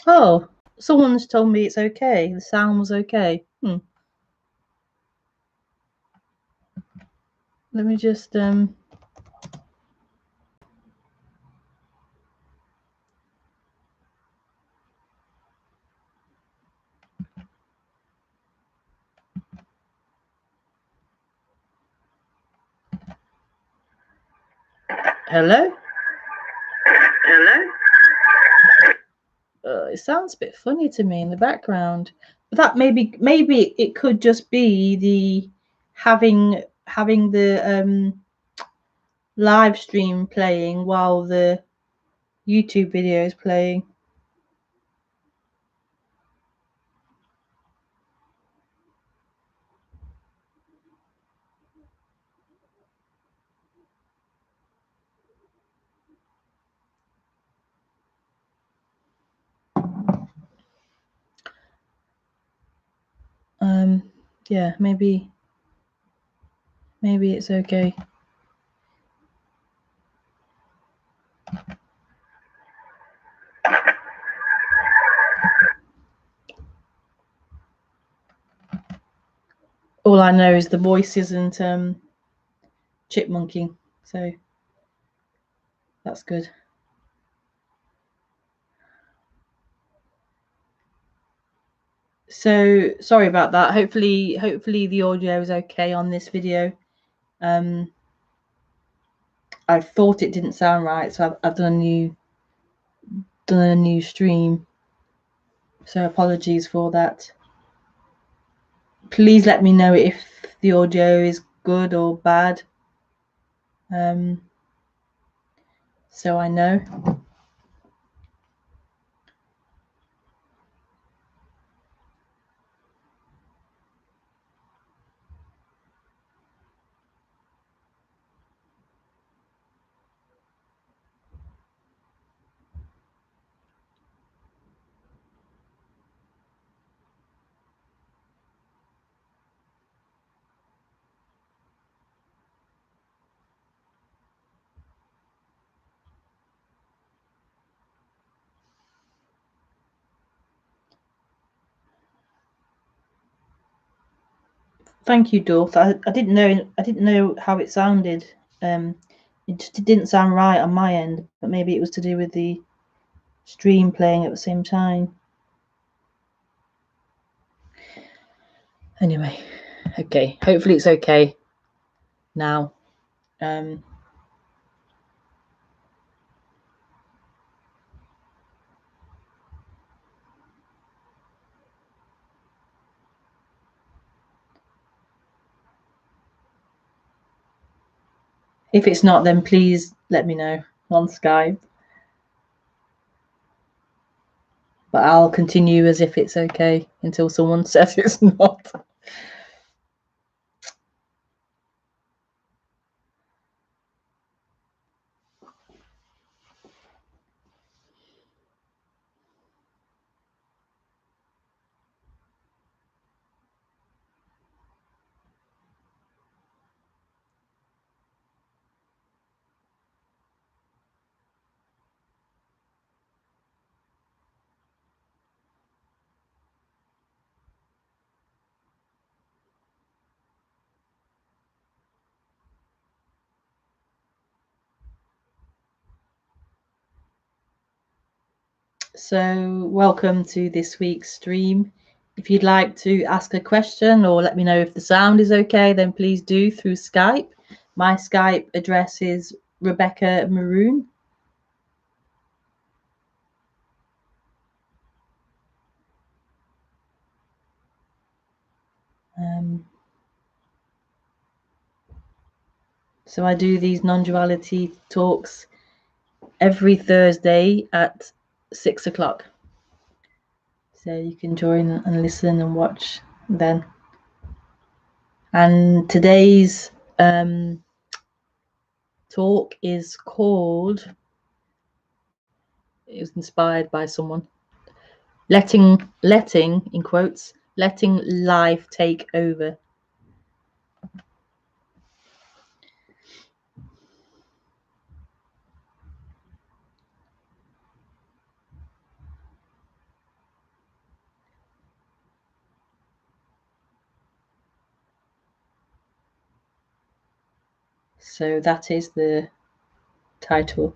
Oh, someone's told me it's okay. The sound was okay. Let me just hello? Hello? It sounds a bit funny to me in the background. But that maybe it could just be the having the live stream playing while the YouTube video is playing. Yeah, maybe it's okay. All I know is the voice isn't chipmunking, so that's good. So sorry about that. Hopefully the audio is okay on this video. I thought it didn't sound right, so I've done a new stream. So apologies for that. Please let me know if the audio is good or bad. So I know. Thank you, Dorth. I didn't know how it sounded. It just didn't sound right on my end, but maybe it was to do with the stream playing at the same time. Anyway, okay. Hopefully it's okay now. If it's not, then please let me know on Skype. But I'll continue as if it's okay until someone says it's not. So welcome to this week's stream. If you'd like to ask a question or let me know if the sound is okay, then please do through Skype. My Skype address is rebekahmaroon. So I do these non-duality talks every Thursday at 6 o'clock. So you can join and listen and watch then. And today's talk is called, it was inspired by someone, letting in quotes, letting life take over. So that is the title.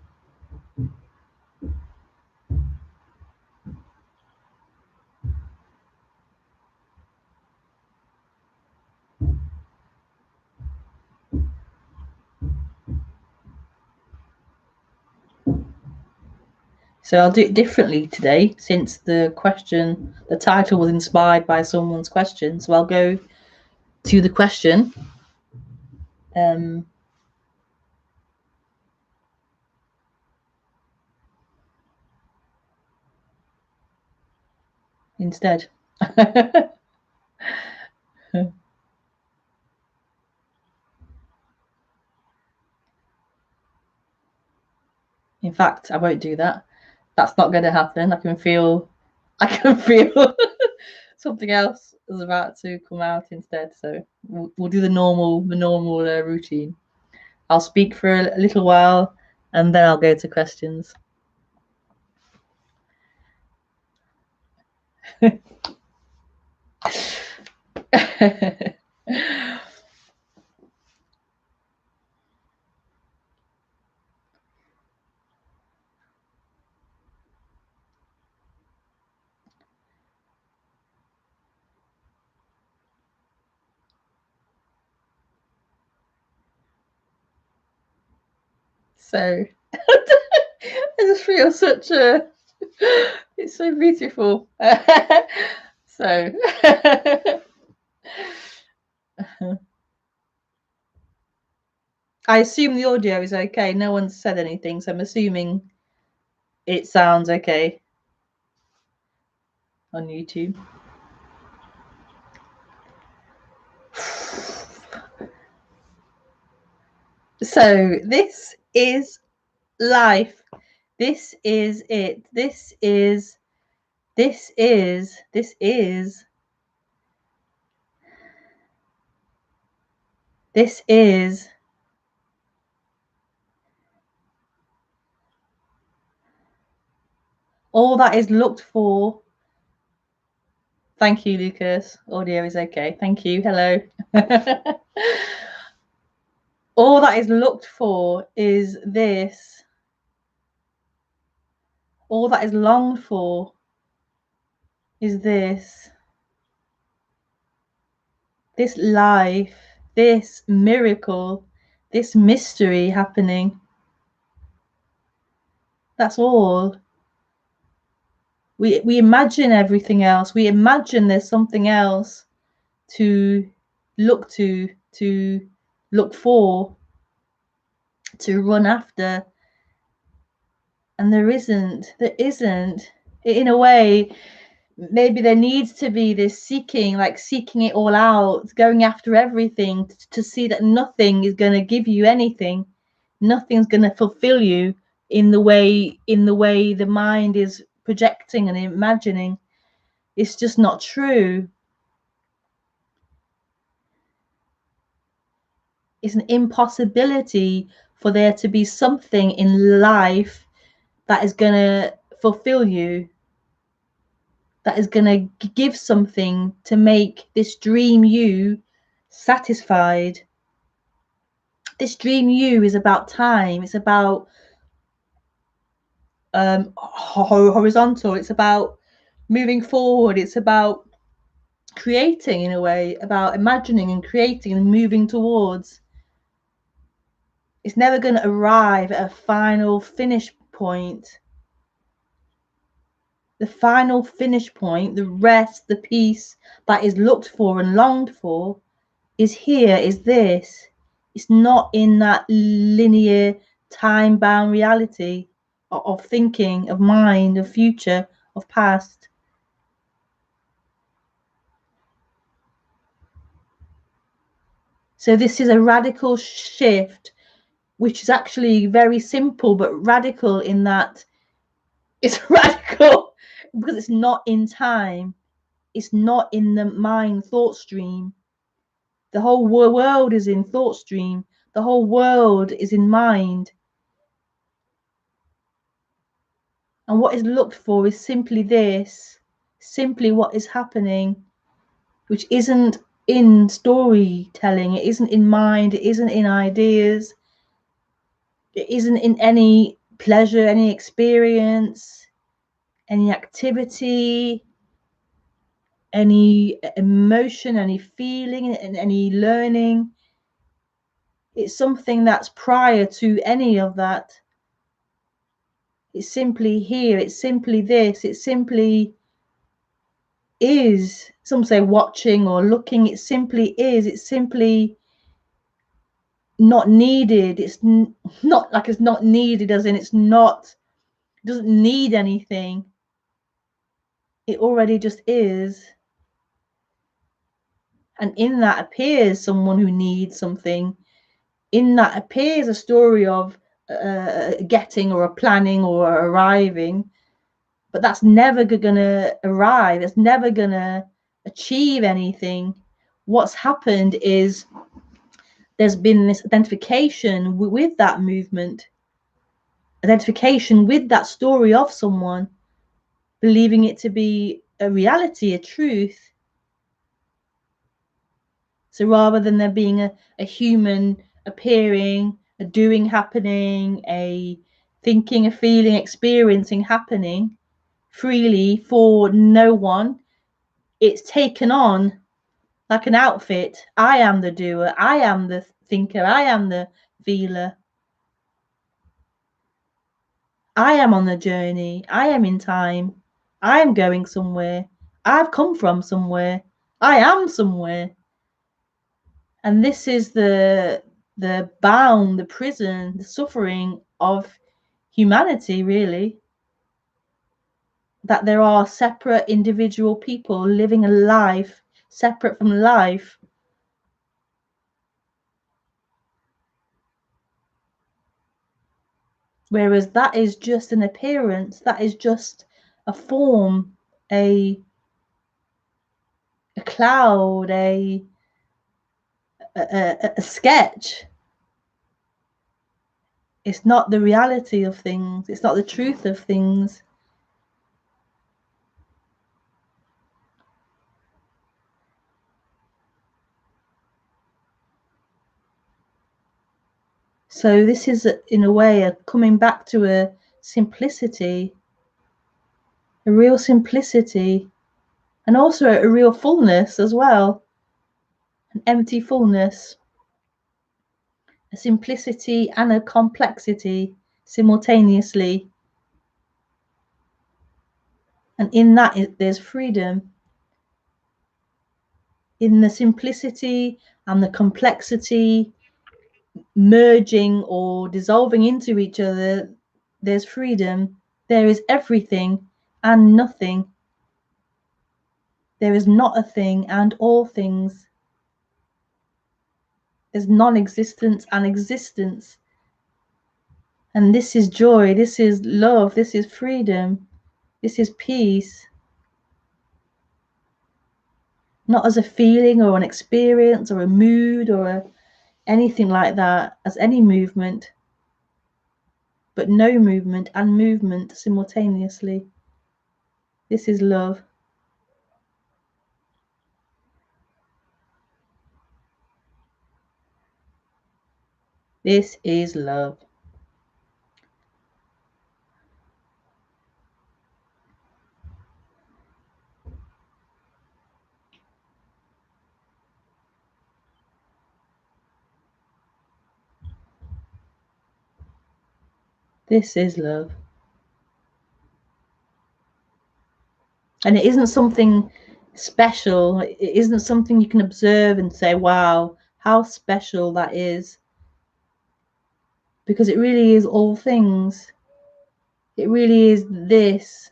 So I'll do it differently today, since the title was inspired by someone's question. So I'll go to the question. Instead. In fact, I won't do that. That's not going to happen. I can feel something else is about to come out instead. So we'll do the normal routine. I'll speak for a little while and then I'll go to questions. So I just feel such a, it's so beautiful. So I assume the audio is okay. No one's said anything, so I'm assuming it sounds okay on YouTube. So this is life. This is it. This is all that is looked for. Thank you, Lucas. Audio is okay. Thank you. Hello. All that is looked for is this. All that is longed for is this. This life, this miracle, this mystery happening. That's all. We imagine everything else. We imagine there's something else to look look for, to run after. And there isn't. In a way, maybe there needs to be this seeking it all out, going after everything to see that nothing is going to give you anything. Nothing's going to fulfill you in the way the mind is projecting and imagining. It's just not true. It's an impossibility for there to be something in life that is going to fulfill you, that is going to give something to make this dream you satisfied. This dream you is about time. It's about horizontal. It's about moving forward. It's about creating, in a way, about imagining and creating and moving towards. It's never going to arrive at a final finish point. The final finish point, the rest, the peace that is looked for and longed for, is here, is this. It's not in that linear, time-bound reality of thinking, of mind, of future, of past. So this is a radical shift, which is actually very simple, but radical in that it's radical because it's not in time. It's not in the mind thought stream. The whole world is in thought stream. The whole world is in mind. And what is looked for is simply this, simply what is happening, which isn't in storytelling, it isn't in mind, it isn't in ideas, it isn't in any pleasure, any experience, any activity, any emotion, any feeling, and any learning. It's something that's prior to any of that. It's simply here, it's simply this, it simply is. Some say watching or looking, it simply is, it's simply not needed. It's not like it's not needed as in it's not, it doesn't need anything. It already just is. And in that appears someone who needs something. In that appears a story of getting or a planning or arriving. But that's never going to arrive. It's never going to achieve anything. What's happened is there's been this identification with that movement, identification with that story of someone, believing it to be a reality, a truth. So rather than there being a human appearing, a doing happening, a thinking, a feeling, experiencing happening freely for no one, it's taken on like an outfit. I am the doer, I am the thinker, I am the feeler. I am on the journey, I am in time, I am going somewhere, I've come from somewhere, I am somewhere. And this is the bound, the prison, the suffering of humanity, really. That there are separate individual people living a life separate from life. Whereas that is just an appearance, that is just a form, a cloud, a sketch. It's not the reality of things, it's not the truth of things. So this is, in a way, a coming back to a simplicity, a real simplicity, and also a real fullness as well, an empty fullness, a simplicity and a complexity simultaneously. And in that, there's freedom. In the simplicity and the complexity merging or dissolving into each other, there's freedom. There is everything and nothing. There is not a thing and all things. There's non-existence and existence. And this is joy, this is love, this is freedom, this is peace. Not as a feeling or an experience or a mood or anything like that, as any movement, but no movement and movement simultaneously. This is love. This is love. This is love. And it isn't something special. It isn't something you can observe and say, wow, how special that is. Because it really is all things. It really is this,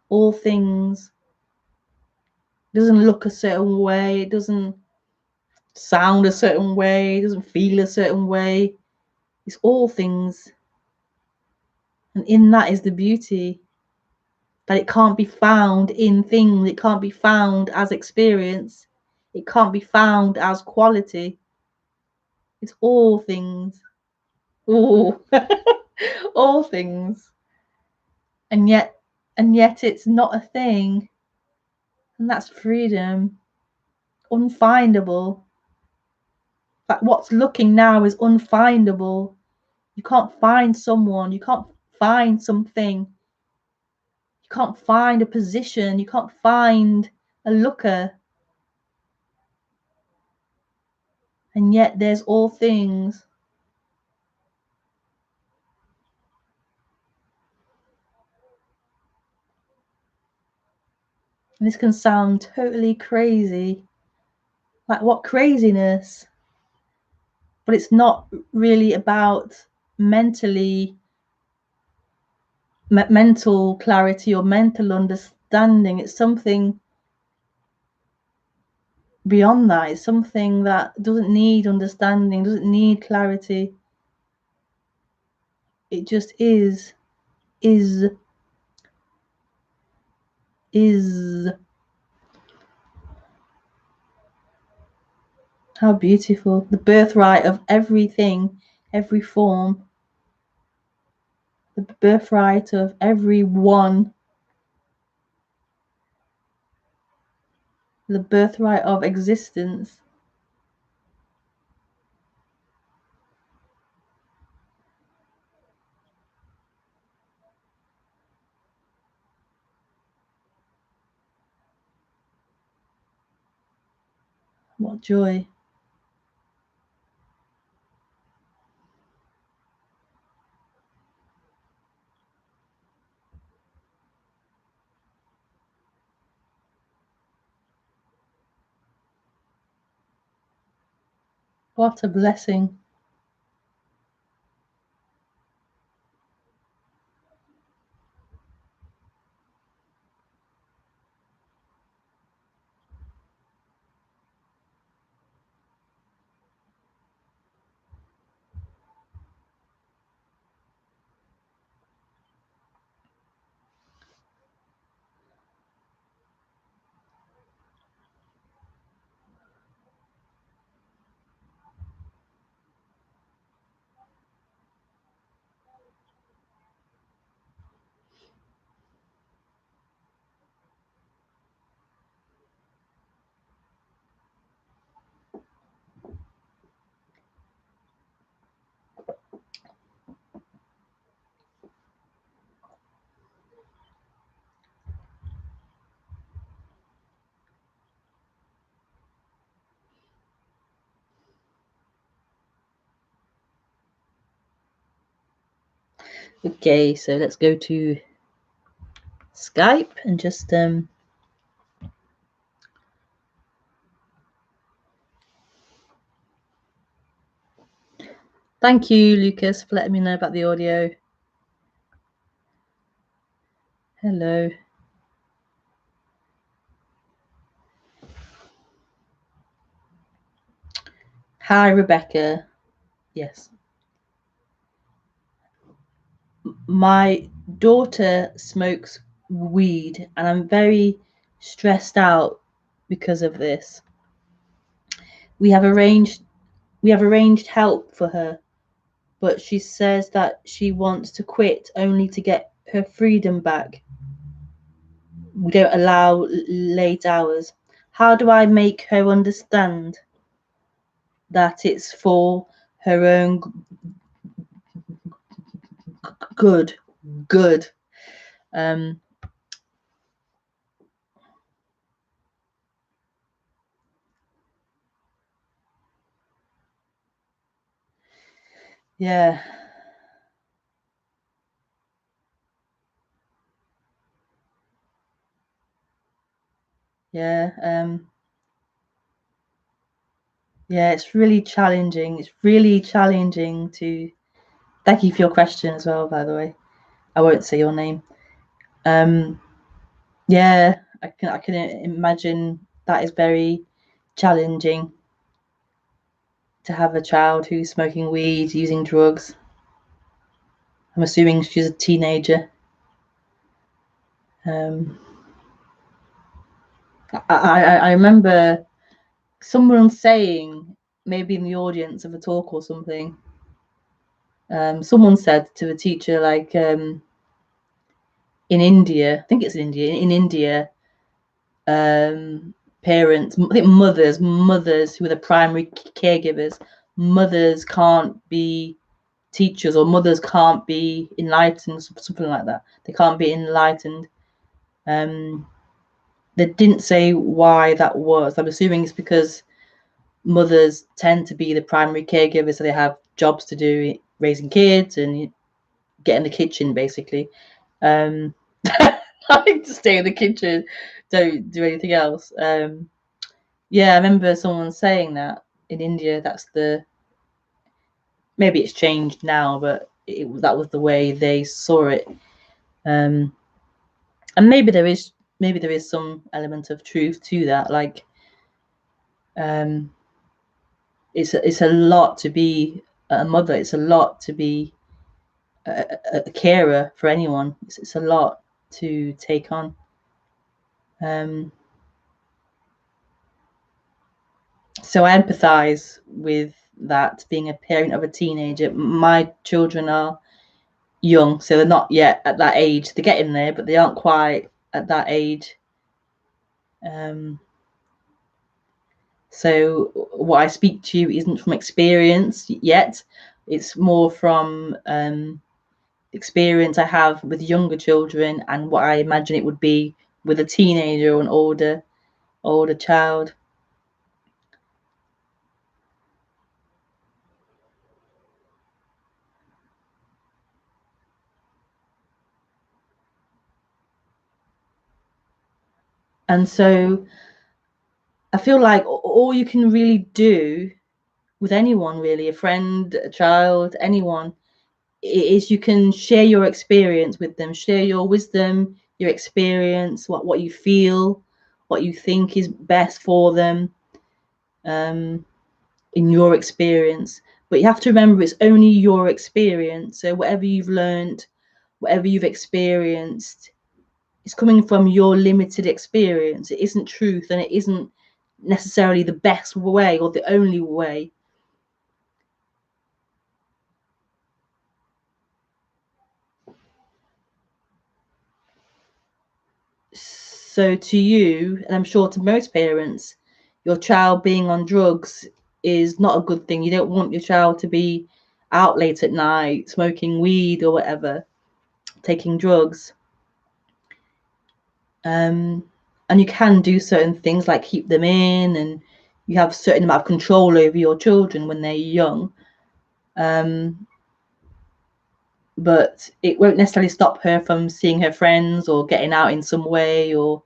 all things. It doesn't look a certain way. It doesn't sound a certain way. It doesn't feel a certain way. It's all things. And in that is the beauty. That it can't be found in things. It can't be found as experience. It can't be found as quality. It's all things. All, all things. And yet it's not a thing. And that's freedom. unfindable. Like what's looking now is unfindable. You can't find someone, you can't find something, you can't find a position, you can't find a looker. And yet there's all things. And this can sound totally crazy. Like what craziness? But it's not really about mental clarity or mental understanding. It's something beyond that. It's something that doesn't need understanding, doesn't need clarity. It just is. How beautiful. The birthright of everything, every form. The birthright of everyone. The birthright of existence. What joy. What a blessing. Okay, so let's go to Skype and just thank you, Lucas, for letting me know about the audio. Hello. Hi, Rebecca. Yes. My daughter smokes weed and I'm very stressed out because of this. We have arranged help for her, but she says that she wants to quit only to get her freedom back. We don't allow late hours. How do I make her understand that it's for her own good? Yeah. Yeah. Yeah, it's really challenging. It's really challenging to. Thank you for your question as well, by the way. I won't say your name. Yeah, I can imagine that is very challenging to have a child who's smoking weed, using drugs. I'm assuming she's a teenager. I remember someone saying, maybe in the audience of a talk or something, someone said to a teacher, like, in India, I think it's in India, parents, I think mothers who are the primary caregivers, mothers can't be teachers, or mothers can't be enlightened, something like that. They can't be enlightened. They didn't say why that was. I'm assuming it's because mothers tend to be the primary caregivers, so they have jobs to do, raising kids and get in the kitchen, basically. I like to stay in the kitchen, don't do anything else. Yeah, I remember someone saying that in India. That's maybe it's changed now, but that was the way they saw it. And maybe there is some element of truth to that. Like, it's a lot to be a mother. It's a lot to be a carer for anyone. It's a lot to take on. So I empathize with that, being a parent of a teenager. My children are young, so they're not yet at that age. They're getting there, but they aren't quite at that age. So what I speak to you isn't from experience yet. It's more from experience I have with younger children, and what I imagine it would be with a teenager or an older child. And so I feel like all you can really do with anyone, really, a friend, a child, anyone, is you can share your experience with them, share your wisdom, your experience, what you feel, what you think is best for them, in your experience. But you have to remember, it's only your experience. So whatever you've learned, whatever you've experienced, it's coming from your limited experience. It isn't truth, and it isn't necessarily the best way or the only way. So to you, and I'm sure to most parents, your child being on drugs is not a good thing. You don't want your child to be out late at night, smoking weed or whatever, taking drugs. And you can do certain things like keep them in, and you have a certain amount of control over your children when they're young. But it won't necessarily stop her from seeing her friends or getting out in some way, or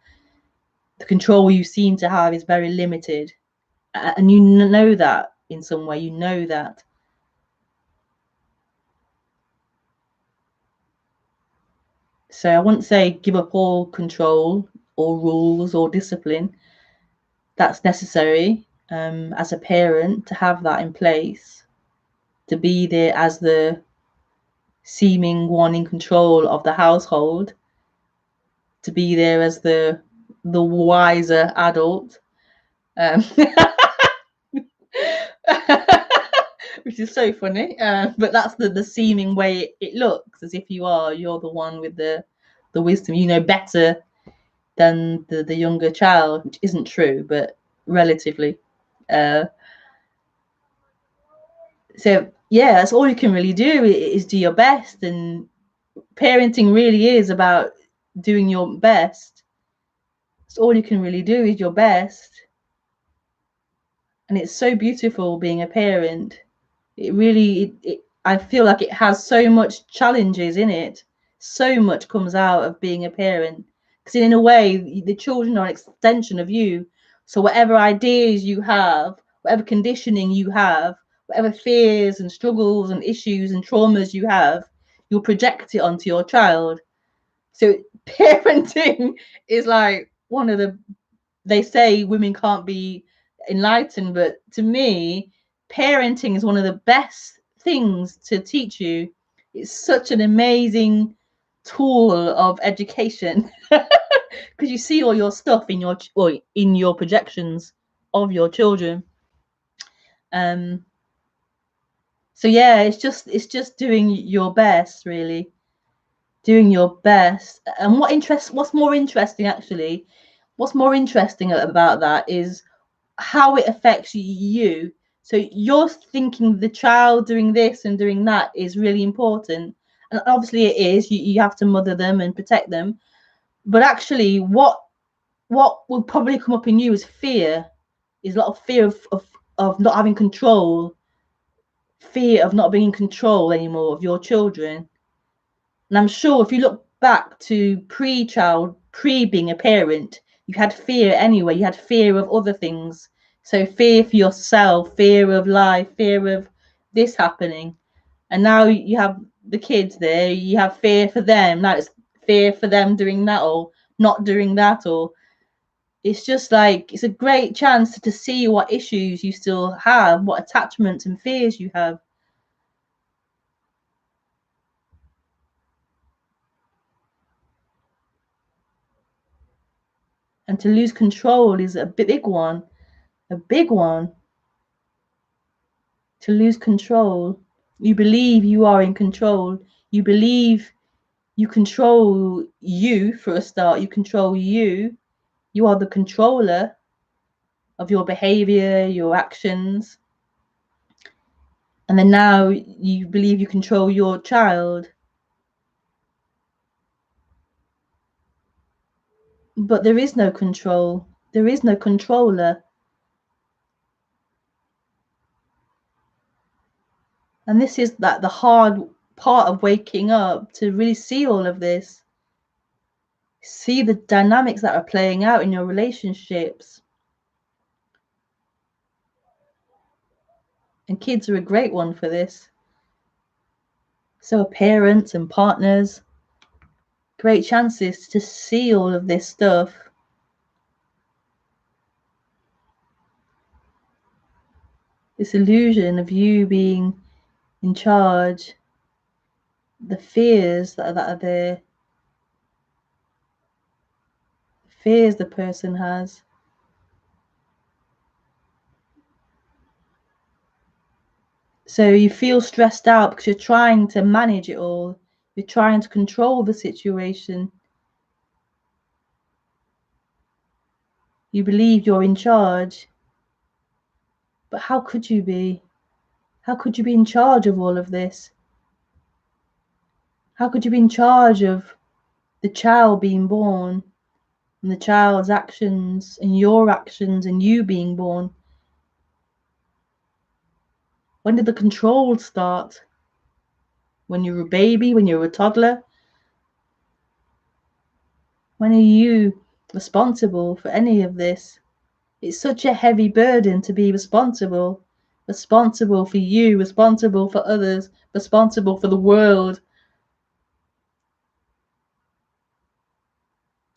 the control you seem to have is very limited. And you know that in some way, you know that. So I wouldn't say give up all control or rules or discipline. That's necessary as a parent to have that in place, to be there as the seeming one in control of the household, to be there as the wiser adult, which is so funny. But that's the seeming way it looks, as if you're the one with the wisdom. You know better than the younger child, which isn't true, but relatively. So yeah, that's all you can really do, is do your best. And parenting really is about doing your best. That's all you can really do, is your best. And it's so beautiful being a parent. It really, I feel like it has so much challenges in it. So much comes out of being a parent, because in a way, the children are an extension of you. So whatever ideas you have, whatever conditioning you have, whatever fears and struggles and issues and traumas you have, you'll project it onto your child. So parenting is like one of the, they say women can't be enlightened, but to me, parenting is one of the best things to teach you. It's such an amazing tool of education, because you see all your stuff in your projections of your children. So yeah, it's just doing your best, really, doing your best. And what's more interesting, actually, what's more interesting about that is how it affects you. So you're thinking the child doing this and doing that is really important, and obviously it is. You have to mother them and protect them, but actually what will probably come up in you is fear. Is a lot of fear of not having control, fear of not being in control anymore of your children. And I'm sure if you look back to pre being a parent, you had fear anyway. You had fear of other things. So fear for yourself, fear of life, fear of this happening. And now you have the kids there, you have fear for them. Now it's fear for them doing that or not doing that. Or it's just like, it's a great chance to see what issues you still have, what attachments and fears you have. And to lose control is a big one, a big one. To lose control. You believe you are in control. You believe you control you for a start. You control you. You are the controller of your behavior, your actions. And then now you believe you control your child. But there is no control. There is no controller. And this is that the hard part of waking up, to really see all of this. See the dynamics that are playing out in your relationships. And kids are a great one for this. So are parents and partners. Great chances to see all of this stuff. This illusion of you being in charge. The fears that are there. Fears the person has. So you feel stressed out because you're trying to manage it all. You're trying to control the situation. You believe you're in charge. But how could you be? How could you be in charge of all of this? How could you be in charge of the child being born and the child's actions and your actions and you being born? When did the control start? When you were a baby? When you were a toddler? When are you responsible for any of this? It's such a heavy burden to be responsible. Responsible for you, responsible for others, responsible for the world.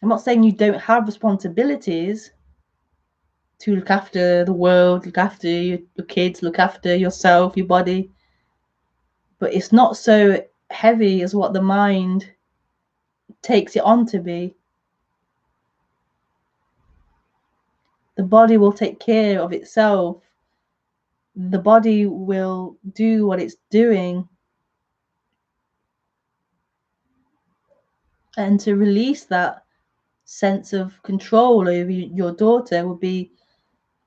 I'm not saying you don't have responsibilities to look after the world, look after your kids, look after yourself, your body. But it's not so heavy as what the mind takes it on to be. The body will take care of itself. The body will do what it's doing. And to release that sense of control over your daughter would be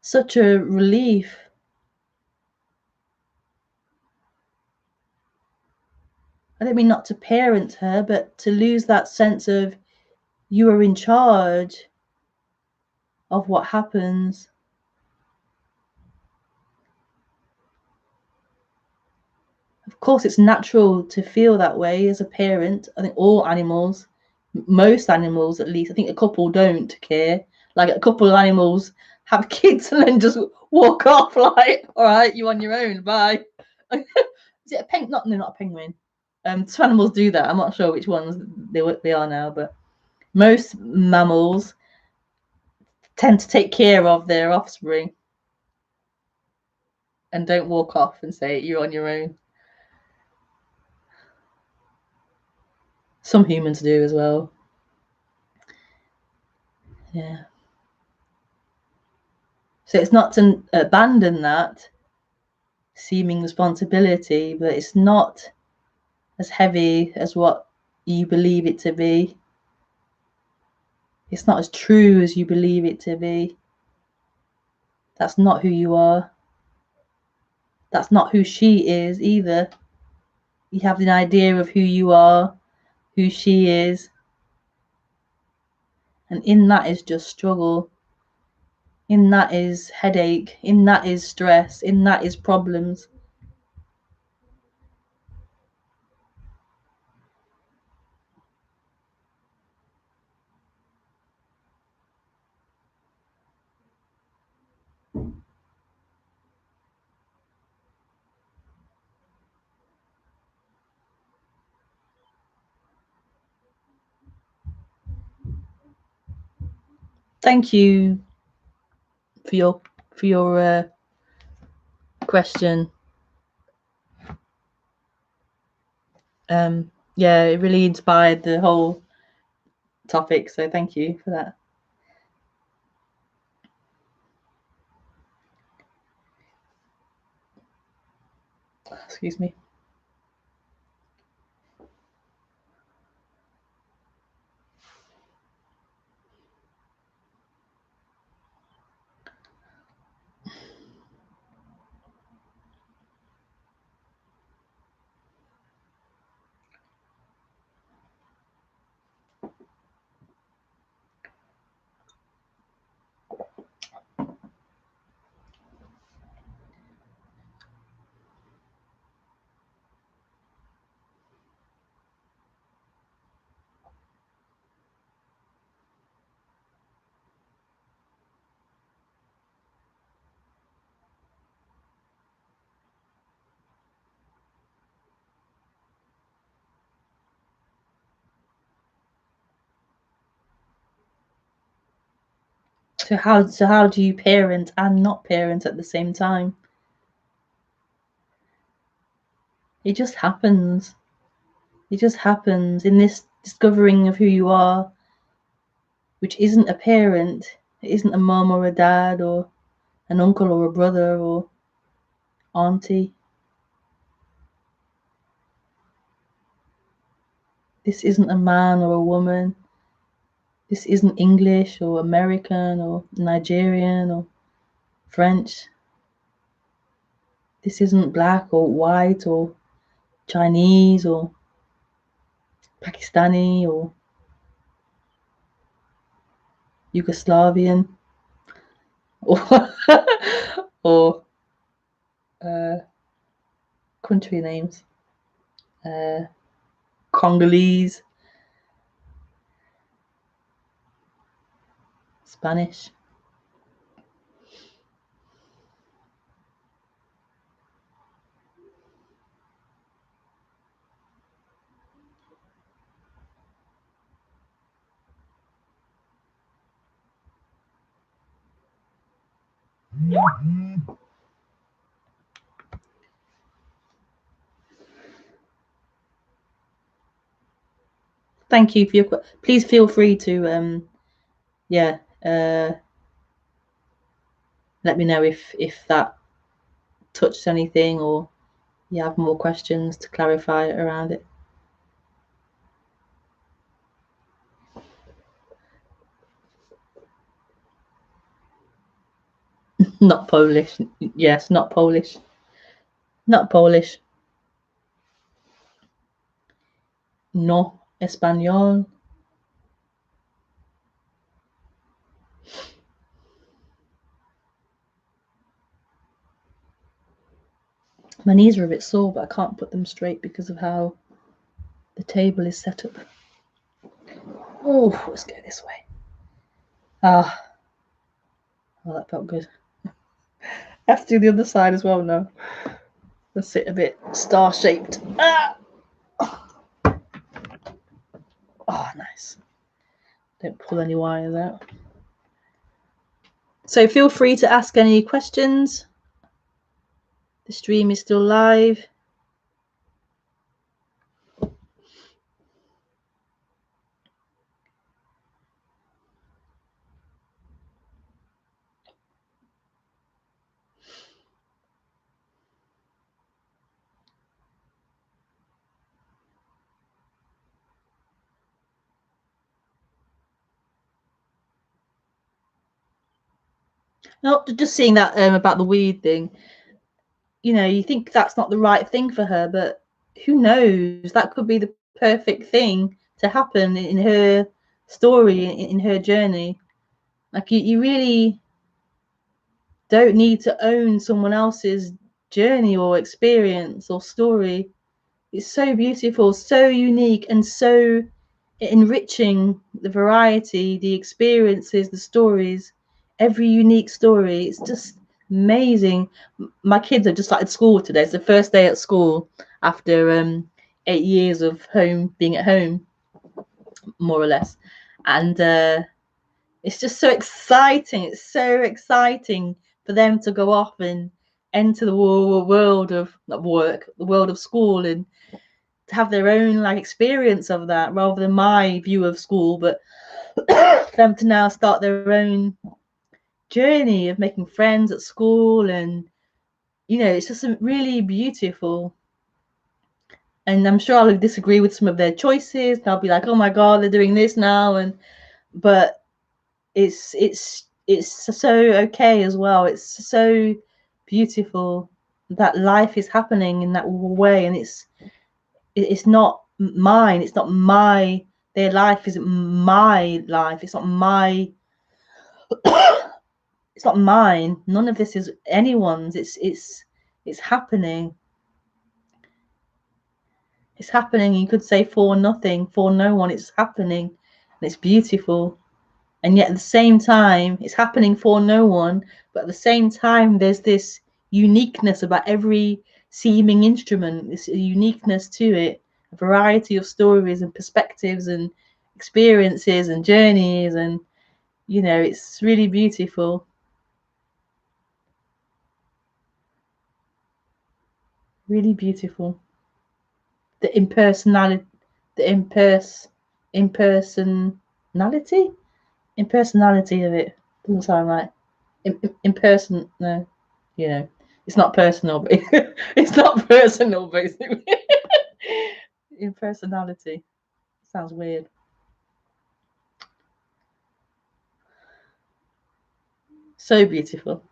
such a relief. I don't mean not to parent her, but to lose that sense of you are in charge of what happens. Of course, it's natural to feel that way as a parent. I think all animals, most animals at least, I think a couple don't care. Like a couple of animals have kids and then just walk off like, all right, you on your own, bye. Is it a penguin? No, not a penguin. Some animals do that. I'm not sure which ones they are now, but most mammals tend to take care of their offspring and don't walk off and say you're on your own. Some humans do as well. Yeah. So it's not to abandon that seeming responsibility, but it's not as heavy as what you believe it to be. It's not as true as you believe it to be. That's not who you are. That's not who she is either. You have an idea of who you are, who she is. And in that is just struggle. In that is headache. In that is stress. In that is problems. Thank you for your question. Yeah, it really inspired the whole topic, so thank you for that. Excuse me. So how do you parent and not parent at the same time? It just happens. It just happens in this discovering of who you are, which isn't a parent. It isn't a mum or a dad or an uncle or a brother or auntie. This isn't a man or a woman. This isn't English or American or Nigerian or French. This isn't black or white or Chinese or Pakistani or Yugoslavian or or country names. Congolese, Spanish. Thank you for your. Please feel free to let me know if that touched anything or you have more questions to clarify around it. Not Polish. Yes, not Polish. Not Polish. No español. My knees are a bit sore, but I can't put them straight because of how the table is set up. Oh, let's go this way. Oh, that felt good. I have to do the other side as well now. Let's sit a bit star-shaped. Oh, nice. Don't pull any wires out. So feel free to ask any questions. The stream is still live. Not just seeing that about the weed thing. You know, you think that's not the right thing for her, but who knows? That could be the perfect thing to happen in her story, in her journey. Like you really don't need to own someone else's journey or experience or story. It's so beautiful, so unique, and so enriching. The variety, the experiences, the stories, every unique story. It's just amazing. My kids have just started school today. It's the first day at school after 8 years of being at home, more or less. And it's just so exciting. It's so exciting for them to go off and enter the world of not work, the world of school, and to have their own like experience of that rather than my view of school, but for them to now start their own journey of making friends at school. And it's just really beautiful. And I'm sure I'll disagree with some of their choices. I'll be like, oh my god, they're doing this now. But it's so okay as well. It's so beautiful that life is happening in that way, and it's not mine. It's not my their life isn't my life. It's not my it's not mine. None of this is anyone's. It's happening. It's happening. You could say for nothing, for no one. It's happening, and it's beautiful. And yet at the same time, it's happening for no one. But at the same time, there's this uniqueness about every seeming instrument. This uniqueness to it, a variety of stories and perspectives and experiences and journeys, and it's really beautiful. Really beautiful. The impersonality, the impersonality, impersonality of it doesn't sound right. Imperson, no, it's not personal, but it's not personal, basically. Impersonality sounds weird. So beautiful.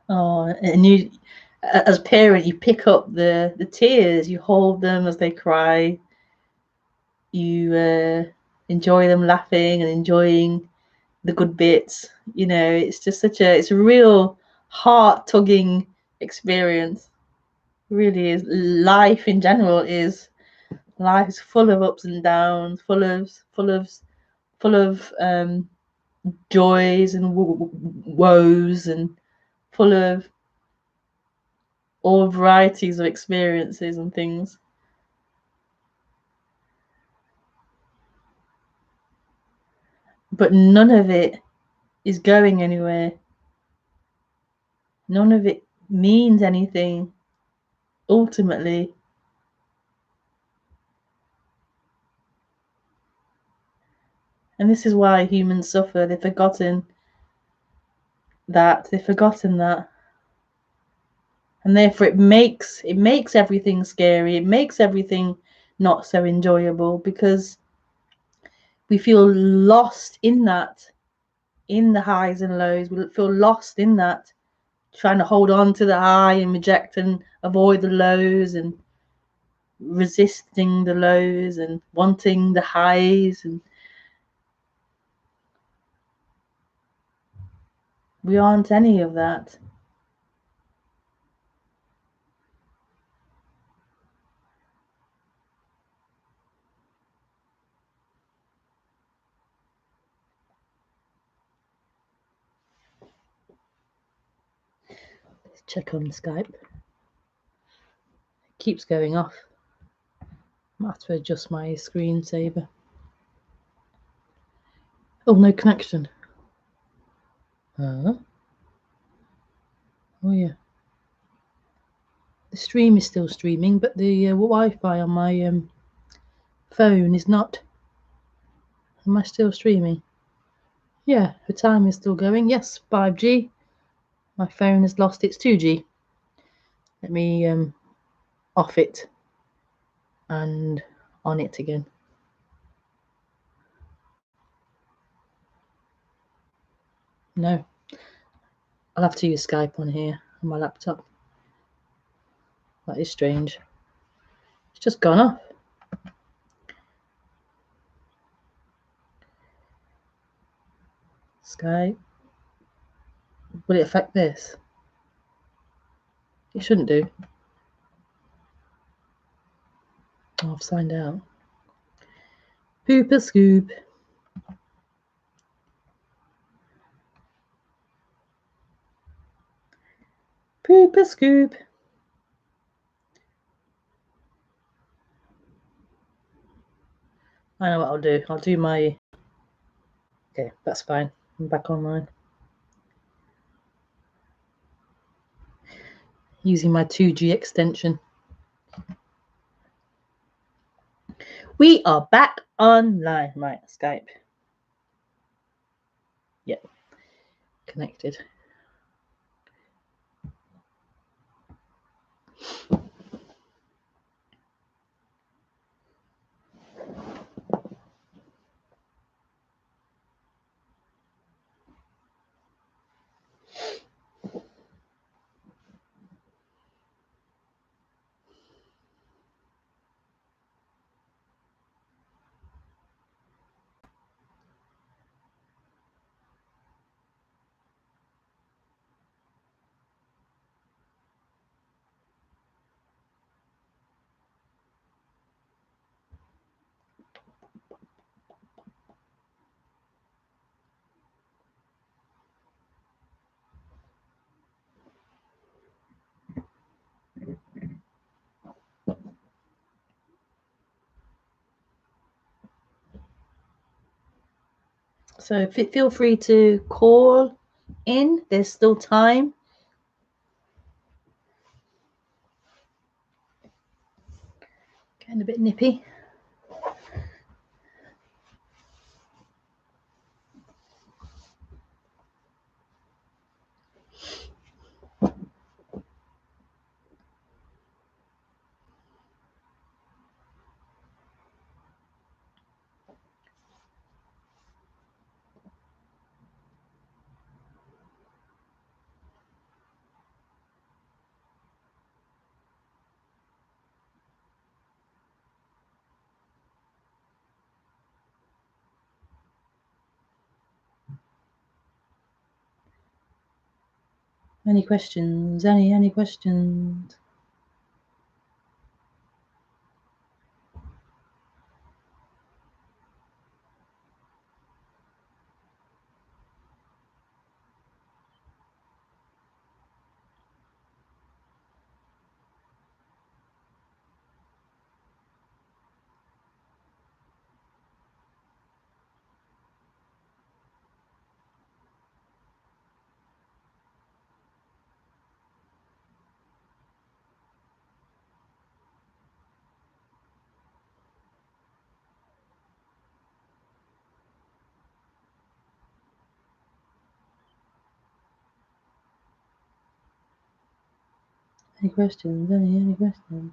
Oh, and you, as a parent, you pick up the tears. You hold them as they cry. You enjoy them laughing and enjoying the good bits. It's just it's a real heart tugging experience. It really is. Life in general is life is full of ups and downs, full of joys and woes, and full of all varieties of experiences and things. But none of it is going anywhere. None of it means anything ultimately. And this is why humans suffer. They've forgotten that. And therefore it makes everything scary. It makes everything not so enjoyable, because we feel lost in that, in the highs and lows. We feel lost in that, trying to hold on to the high and reject and avoid the lows, and resisting the lows and wanting the highs. And we aren't any of that. Let's check on Skype. It keeps going off. I have to adjust my screensaver. Oh, no connection. Oh yeah. The stream is still streaming, but the Wi-Fi on my phone is not. Am I still streaming? Yeah, the time is still going. Yes, 5G. My phone has lost its 2G. Let me off it and on it again. No, I'll have to use Skype on here on my laptop. That is strange. It's just gone off. Skype. Will it affect this? It shouldn't do. Oh, I've signed out. Pooper scoop. Pooper scoop. I know what I'll do. I'll do my... Okay, that's fine. I'm back online. Using my 2G extension. We are back online. Right, Skype. Yep. Connected. So feel free to call in. There's still time. Getting a bit nippy. Any questions? Any questions? Any questions? Any questions?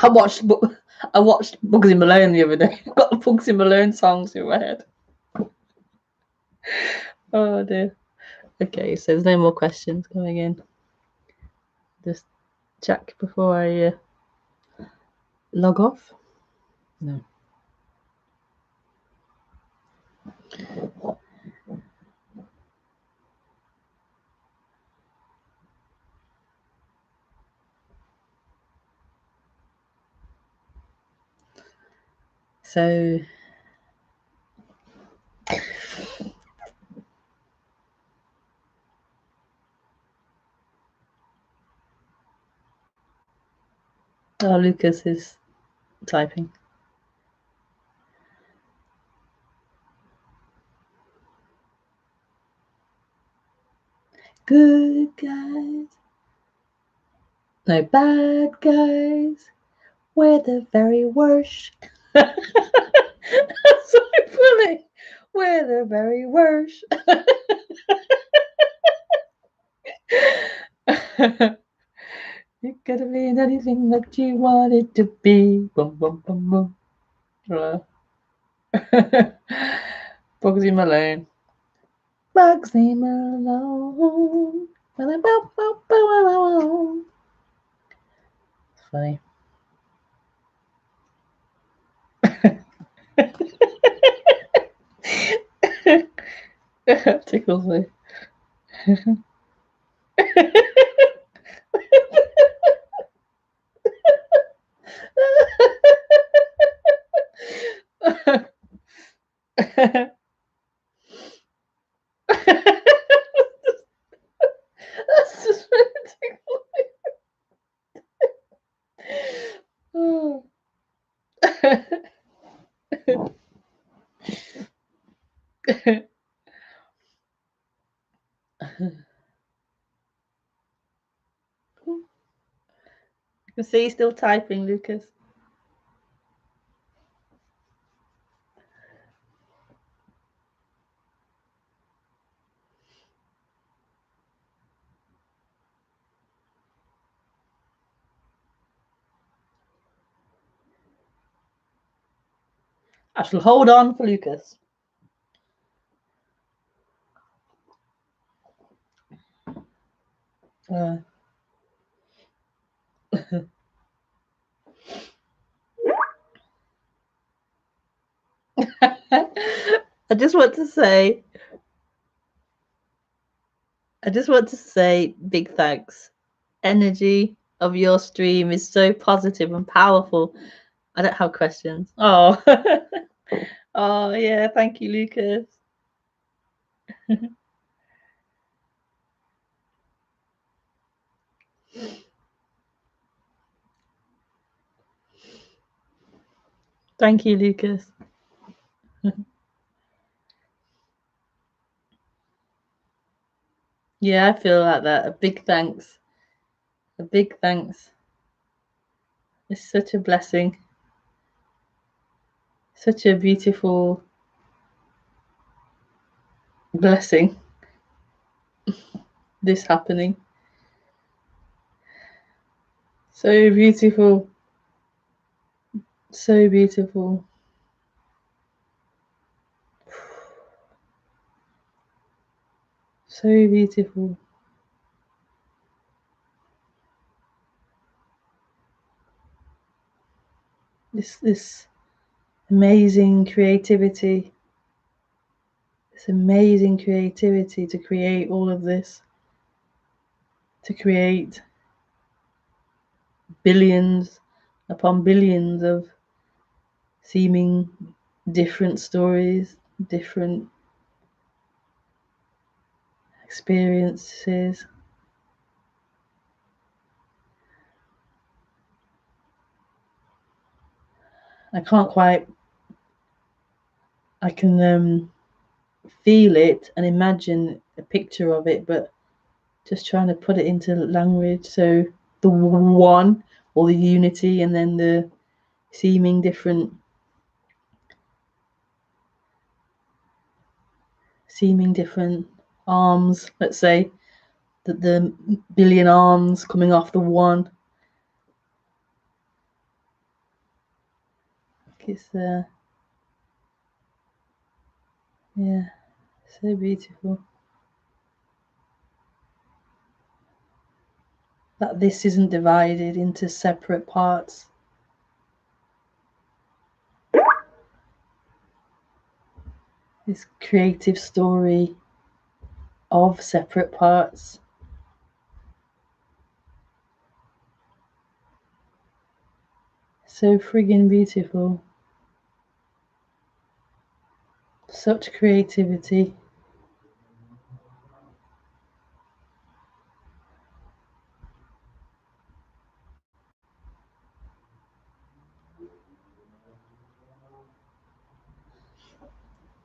I watched Bugsy Malone the other day. I've got the Bugsy Malone songs in my head. Oh dear. Okay, so there's no more questions coming in. Just check before I log off. No. So Lucas is typing. Good guys, no bad guys. We're the very worst. That's so funny. We're the very worst. It could have been anything that you wanted to be. Boom, boom, boom, boom. Bugsy Malone. Bugsy Malone. It's funny. Tickles me. That's just ridiculous. You can see he's still typing, Lucas. I shall hold on for Lucas. I just want to say big thanks. Energy of your stream is so positive and powerful. I don't have questions. Oh, oh yeah, thank you, Lucas. Thank you, Lucas. Yeah, I feel like that. A big thanks. A big thanks. It's such a blessing. Such a beautiful blessing. This happening. So beautiful. So beautiful. So beautiful. This amazing creativity. This amazing creativity to create all of this. To create billions upon billions of seeming different stories, different experiences. I can feel it and imagine a picture of it, but just trying to put it into language. So the one, or the unity, and then the seeming different arms, let's say, the billion arms coming off the one. It's yeah, so beautiful. That this isn't divided into separate parts. This creative story of separate parts. So friggin' beautiful. Such creativity.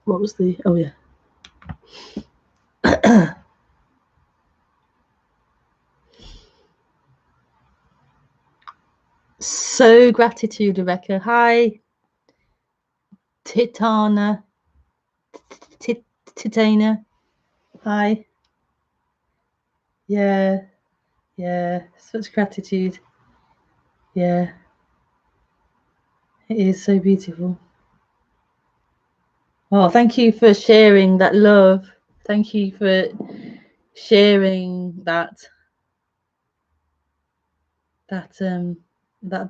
What was the... Oh, yeah. So gratitude, Rebecca. Hi, Titana. Titana. Hi. Yeah. Yeah. Such gratitude. Yeah. It is so beautiful. Oh, thank you for sharing that love. Thank you for sharing that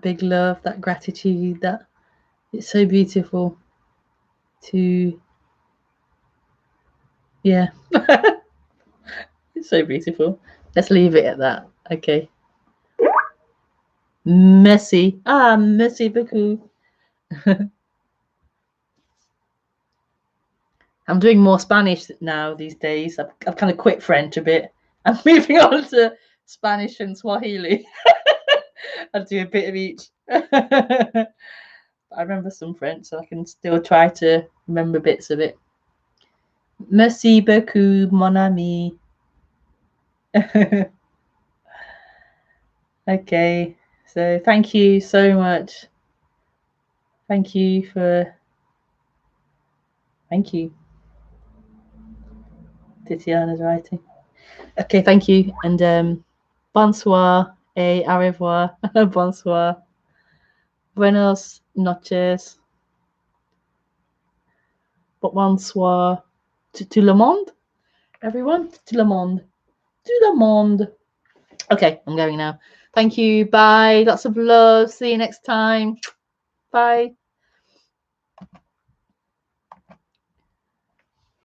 big love, that gratitude. That it's so beautiful to, yeah. It's so beautiful. Let's leave it at that. Okay. Merci. Merci beaucoup. I'm doing more Spanish now these days. I've kind of quit French a bit. I'm moving on to Spanish and Swahili. I'll do a bit of each. I remember some French, so I can still try to remember bits of it. Merci beaucoup, mon ami. Okay, so thank you so much. Thank you. Titiana's writing. Okay, thank you. And bonsoir et au revoir. Bonsoir. Buenos noches. Bonsoir to tout le monde. Everyone, tout le monde. Tout le monde. Okay, I'm going now. Thank you. Bye. Lots of love. See you next time. Bye.